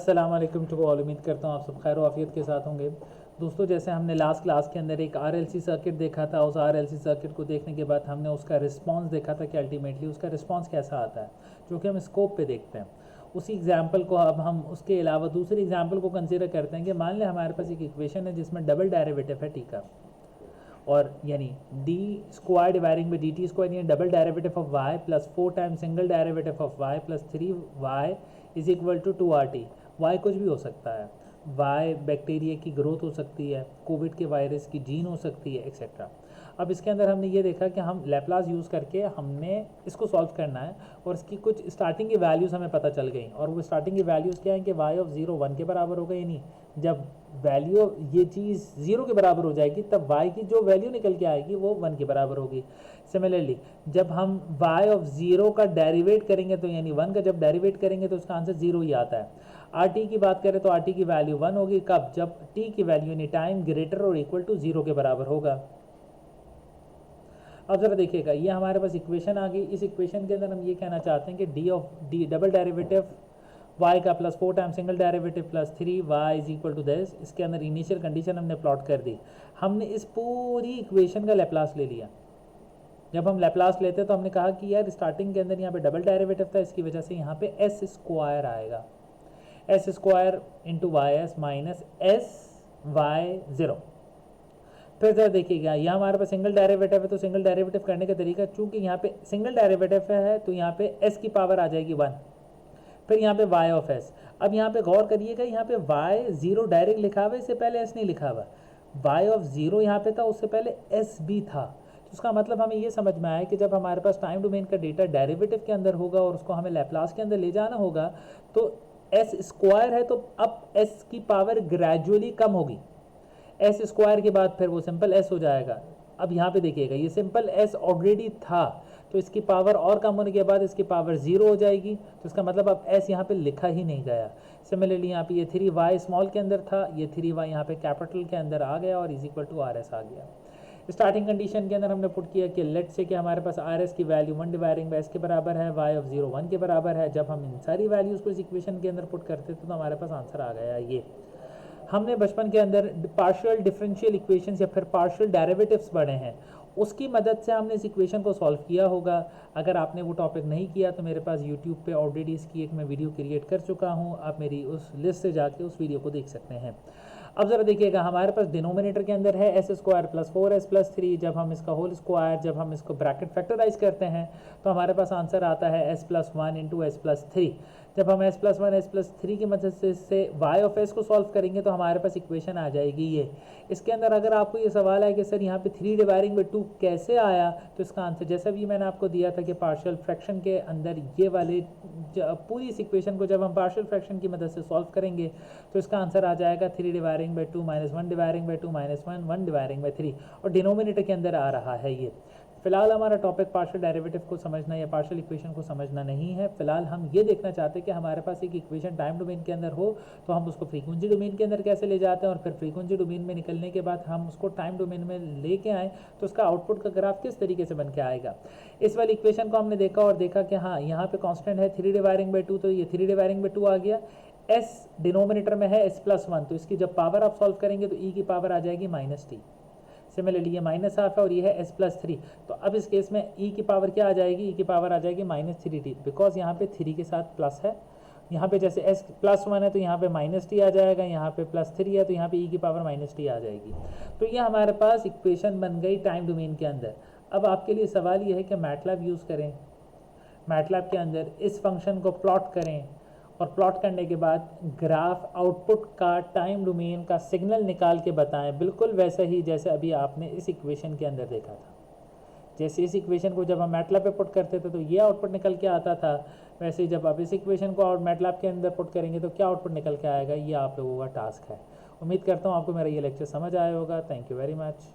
अस्सलाम वालेकुम to all. उम्मीद करता हूँ आप सब खैर आफियत के साथ होंगे। दोस्तों, जैसे हमने लास्ट क्लास के अंदर एक आरएलसी सर्किट देखा था, उस आरएलसी सर्किट को देखने के बाद हमने उसका रिस्पांस देखा था कि अल्टीमेटली उसका रिस्पांस कैसा आता है, जो कि हम स्कोप पे देखते हैं। उसी एग्जाम्पल को अब हम उसके अलावा दूसरी एग्जाम्पल को कंसिडर करते हैं कि मान लें हमारे पास एक इक्वेशन है जिसमें डबल डेरिवेटिव है टी का, और यानी D square dividing by D T square, यानी double derivative of Y plus 4 times single derivative of Y plus 3y is equal to 2RT। Y कुछ भी हो सकता है, वाई बैक्टीरिया की ग्रोथ हो सकती है, कोविड के वायरस की जीन हो सकती है, एक्सेट्रा। अब इसके अंदर हमने ये देखा कि हम लैप्लास यूज़ करके हमने इसको सॉल्व करना है, और इसकी कुछ स्टार्टिंग की वैल्यूज़ हमें पता चल गई। और वो स्टार्टिंग की वैल्यूज़ क्या है कि y ऑफ 0 1 के बराबर होगा, यानी जब वैल्यू ये चीज़ 0 के बराबर हो जाएगी तब y की जो वैल्यू निकल के आएगी वो 1 के बराबर होगी। सिमिलरली जब हम y ऑफ 0 का डेरिवेट करेंगे तो यानी 1 का जब डेरिवेट करेंगे तो उसका आंसर 0 ही आता है। RT की बात करें तो RT की वैल्यू 1 होगी, कब? जब t की वैल्यू यानी टाइम ग्रेटर और इक्वल टू 0 के बराबर होगा। अब ज़रा देखिएगा, ये हमारे पास इक्वेशन आ गई। इस इक्वेशन के अंदर हम ये कहना चाहते हैं कि डी डबल डेरिवेटिव y का plus 4 time single derivative plus 3y is equal to this. इसके अंदर इनिशियल कंडीशन हमने प्लॉट कर दी। हमने इस पूरी इक्वेशन का लैप्लास ले लिया। जब हम लैप्लास लेते हैं तो हमने कहा कि यार स्टार्टिंग के अंदर यहाँ पे डबल डेरिवेटिव था, इसकी वजह से यहाँ पे एस स्क्वायर आएगा, S square into Y S minus S Y zero. फिर जरा देखिएगा, यहाँ हमारे पास सिंगल डेरिवेटिव है तो सिंगल डेरिवेटिव करने का तरीका, चूंकि यहाँ पे सिंगल डेरिवेटिव है तो यहाँ पे s की पावर आ जाएगी 1, फिर यहाँ पे y ऑफ s। अब यहाँ पे गौर करिएगा, यहाँ पे y 0 डायरेक्ट लिखा हुआ है, इससे पहले s नहीं लिखा हुआ। y ऑफ 0 यहाँ पे था, उससे पहले s भी था। तो उसका मतलब हमें ये समझ में आया कि जब हमारे पास टाइम डोमेन का डेटा डेरिवेटिव के अंदर होगा और उसको हमें लैप्लास के अंदर ले जाना होगा तो s स्क्वायर है तो अब s की पावर ग्रेजुअली कम होगी। एस स्क्वायर के बाद फिर वो सिंपल एस हो जाएगा। अब यहाँ पे देखिएगा, ये सिंपल एस ऑलरेडी था तो इसकी पावर और कम होने के बाद इसकी पावर 0 हो जाएगी, तो इसका मतलब अब एस यहाँ पे लिखा ही नहीं गया। सिमिलरली यहाँ पे ये 3y स्मॉल के अंदर था, ये 3y यहाँ पे कैपिटल के अंदर आ गया और is equal to R S आ गया। स्टार्टिंग कंडीशन के अंदर हमने पुट किया कि लेट से कि हमारे पास आर एस की वैल्यू 1 डिवाइडिंग बाई एस के बराबर है, y ऑफ 0 1 के बराबर है। जब हम इन सारी वैल्यूज़ को इस इक्वेशन के अंदर पुट करते थे तो हमारे पास आंसर आ गया। ये हमने बचपन के अंदर पार्शियल डिफरेंशियल इक्वेशंस या फिर पार्शियल डेरिवेटिव्स पढ़े हैं, उसकी मदद से हमने इस इक्वेशन को सॉल्व किया होगा। अगर आपने वो टॉपिक नहीं किया तो मेरे पास यूट्यूब पे ऑलरेडी इसकी एक मैं वीडियो क्रिएट कर चुका हूँ, आप मेरी उस लिस्ट से जाके उस वीडियो को देख सकते हैं। अब ज़रा देखिएगा, हमारे पास डिनोमिनेटर के अंदर है S square plus 4s plus 3। जब हम इसका होल स्क्वायर, जब हम इसको ब्रैकेट फैक्टराइज करते हैं तो हमारे पास आंसर आता है s plus 1 into S plus 3। जब हम s प्लस 1 s प्लस 3 की मदद से y ऑफ s को सॉल्व करेंगे तो हमारे पास इक्वेशन आ जाएगी ये। इसके अंदर अगर आपको ये सवाल है कि सर यहाँ पे 3 डिवाइडिंग बाई 2 कैसे आया, तो इसका आंसर जैसा भी मैंने आपको दिया था कि पार्शियल फ्रैक्शन के अंदर ये वाले पूरी इस इक्वेशन को जब हम पार्शियल फ्रैक्शन की मदद से सॉल्व करेंगे तो इसका आंसर आ जाएगा 3 dividing by 2 minus 1 dividing by 2 minus 1 dividing by 3, और डिनोमिनेटर के अंदर आ रहा है ये। फिलहाल हमारा टॉपिक पार्शियल डेरिवेटिव को समझना या पार्शियल इक्वेशन को समझना नहीं है। फिलहाल हम ये देखना चाहते हैं कि हमारे पास एक इक्वेशन टाइम डोमेन के अंदर हो तो हम उसको फ्रीक्वेंसी डोमेन के अंदर कैसे ले जाते हैं, और फिर फ्रीक्वेंसी डोमेन में निकलने के बाद हम उसको टाइम डोमेन में लेके आएँ तो उसका आउटपुट का ग्राफ किस तरीके से बन के आएगा। इस वाली इक्वेशन को हमने देखा और देखा कि हाँ यहाँ पे कॉन्स्टेंट है 3 डिवाइडिंग बाई 2, तो ये 3 डिवाइडिंग बाई 2 आ गया। s डिनोमिनेटर में है s प्लस 1, तो इसकी जब पावर आप सॉल्व करेंगे तो e की पावर आ जाएगी माइनस टी। सिमिलरली ये माइनस हाफ है और ये है s प्लस 3, तो अब इस केस में e की पावर क्या आ जाएगी, e की पावर आ जाएगी माइनस 3t, बिकॉज यहाँ पे 3 के साथ प्लस है। यहाँ पे जैसे s प्लस 1 है तो यहाँ पे माइनस टी आ जाएगा, यहाँ पे प्लस 3 है तो यहाँ पे e की पावर माइनस टी आ जाएगी। तो ये हमारे पास इक्वेशन बन गई टाइम डोमेन के अंदर। अब आपके लिए सवाल ये है कि मैटलैब यूज़ करें, मैटलैब के अंदर इस फंक्शन को प्लॉट करें और प्लॉट करने के बाद ग्राफ आउटपुट का टाइम डोमेन का सिग्नल निकाल के बताएं, बिल्कुल वैसे ही जैसे अभी आपने इस इक्वेशन के अंदर देखा था। जैसे इस इक्वेशन को जब हम मैटलैब पे पुट करते थे तो ये आउटपुट निकल के आता था, वैसे ही जब आप इस इक्वेशन को और मैटलैब के अंदर पुट करेंगे तो क्या आउटपुट निकल के आएगा, ये आप लोगों का टास्क है। उम्मीद करता हूँ आपको मेरा ये लेक्चर समझ आया होगा। Thank you very much.